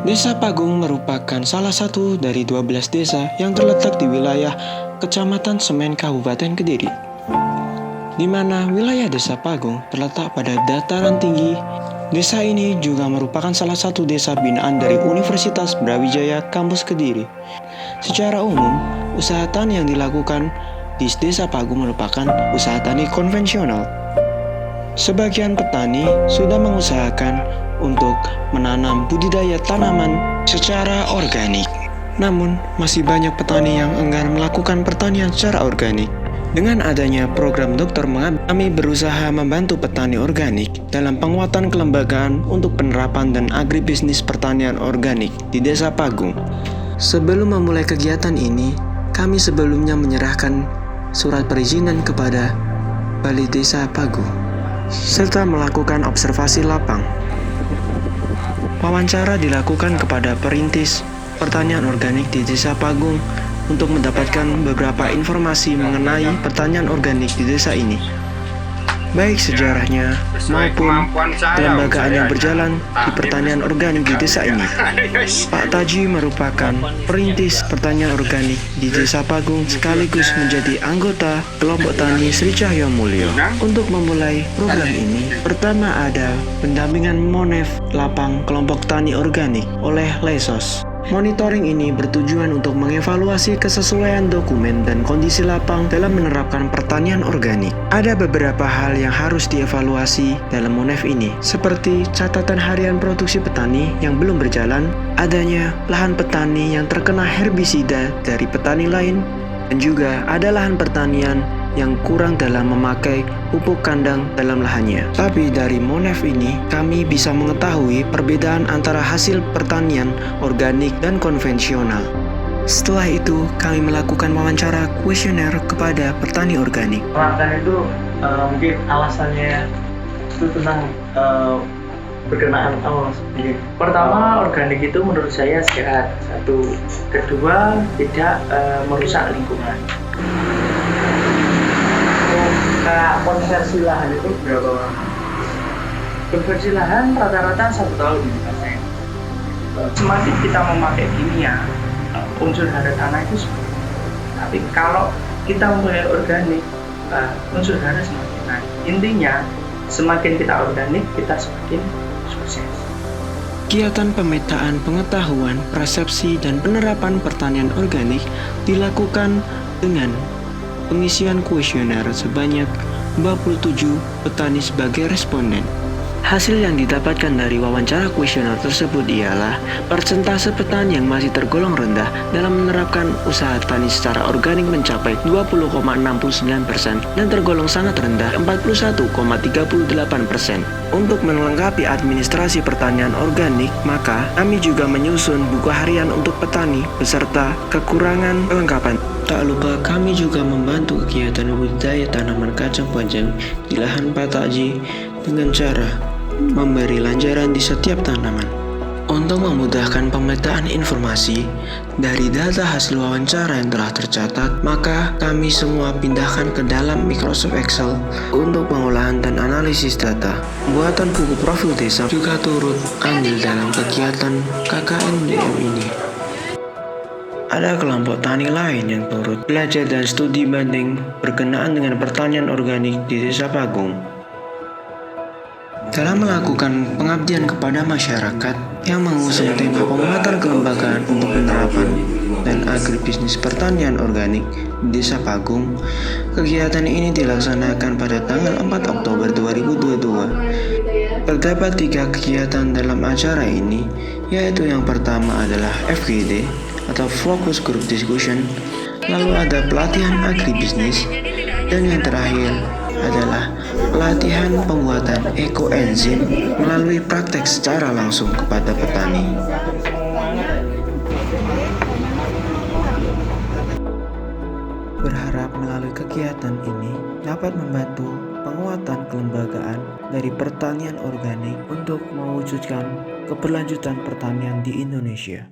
Desa Pagung merupakan salah satu dari 12 desa yang terletak di wilayah Kecamatan Semen Kabupaten Kediri, di mana wilayah Desa Pagung terletak pada dataran tinggi. Desa ini juga merupakan salah satu desa binaan dari Universitas Brawijaya Kampus Kediri. Secara umum, usaha tani yang dilakukan di Desa Pagung merupakan usaha tani konvensional. Sebagian petani sudah mengusahakan untuk menanam budidaya tanaman secara organik. Namun, masih banyak petani yang enggan melakukan pertanian secara organik. Dengan adanya program Dokter Mengabdi, kami berusaha membantu petani organik dalam penguatan kelembagaan untuk penerapan dan agribisnis pertanian organik di Desa Pagung. Sebelum memulai kegiatan ini, kami sebelumnya menyerahkan surat perizinan kepada Balai Desa Pagung, serta melakukan observasi lapang. Wawancara dilakukan kepada perintis pertanian organik di Desa Pagung untuk mendapatkan beberapa informasi mengenai pertanian organik di desa ini, baik sejarahnya maupun kelembagaan yang berjalan di pertanian organik di desa ini. Pak Taji merupakan perintis pertanian organik di Desa Pagung sekaligus menjadi anggota kelompok tani Sri Cahyo Mulyo. Untuk memulai program ini, pertama ada pendampingan Monef Lapang Kelompok Tani Organik oleh Lesos. Monitoring ini bertujuan untuk mengevaluasi kesesuaian dokumen dan kondisi lapang dalam menerapkan pertanian organik. Ada beberapa hal yang harus dievaluasi dalam Monef ini, seperti catatan harian produksi petani yang belum berjalan, adanya lahan petani yang terkena herbisida dari petani lain, dan juga ada lahan pertanian yang kurang dalam memakai pupuk kandang dalam lahannya. Tapi dari Monef ini, kami bisa mengetahui perbedaan antara hasil pertanian organik dan konvensional. Setelah itu, kami melakukan wawancara kuesioner kepada petani organik. Melakukan itu mungkin alasannya itu tentang berkenaan awal sedikit. Pertama, organik itu menurut saya sehat. Satu, kedua tidak merusak lingkungan. Konversi lahan itu berapa? Konversi lahan rata-rata 1 tahun. Semakin kita memakai kimia, unsur hara tanah itu semakin. Tapi kalau kita memakai organik, unsur hara semakin naik. Intinya, semakin kita organik, kita semakin sukses. Kegiatan pemetaan pengetahuan, persepsi, dan penerapan pertanian organik dilakukan dengan pengisian kuesioner sebanyak 27 petani sebagai responden. Hasil yang didapatkan dari wawancara kuesioner tersebut ialah persentase petani yang masih tergolong rendah dalam menerapkan usaha tani secara organik mencapai 20,69% dan tergolong sangat rendah 41,38%. Untuk melengkapi administrasi pertanian organik, maka kami juga menyusun buku harian untuk petani beserta kekurangan kelengkapan. Tak lupa kami juga membantu kegiatan budidaya tanaman kacang panjang di lahan Pak Taji dengan cara memberi lanjaran di setiap tanaman. Untuk memudahkan pemetaan informasi dari data hasil wawancara yang telah tercatat, maka kami semua pindahkan ke dalam Microsoft Excel untuk pengolahan dan analisis data. Buatan buku profil desa juga turut andil dalam kegiatan KKNDM ini. Ada kelompok tani lain yang turut belajar dan studi banding berkenaan dengan pertanian organik di Desa Pagung. Dalam melakukan pengabdian kepada masyarakat yang mengusung tema penguatan kelembagaan untuk penerapan dan agribisnis pertanian organik di Desa Pagung, kegiatan ini dilaksanakan pada tanggal 4 Oktober 2022. Terdapat 3 kegiatan dalam acara ini, yaitu yang pertama adalah FGD atau Focus Group Discussion, lalu ada pelatihan agribisnis, dan yang terakhir adalah pelatihan pembuatan ekoenzim melalui praktek secara langsung kepada petani. Berharap melalui kegiatan ini dapat membantu penguatan kelembagaan dari pertanian organik untuk mewujudkan keberlanjutan pertanian di Indonesia.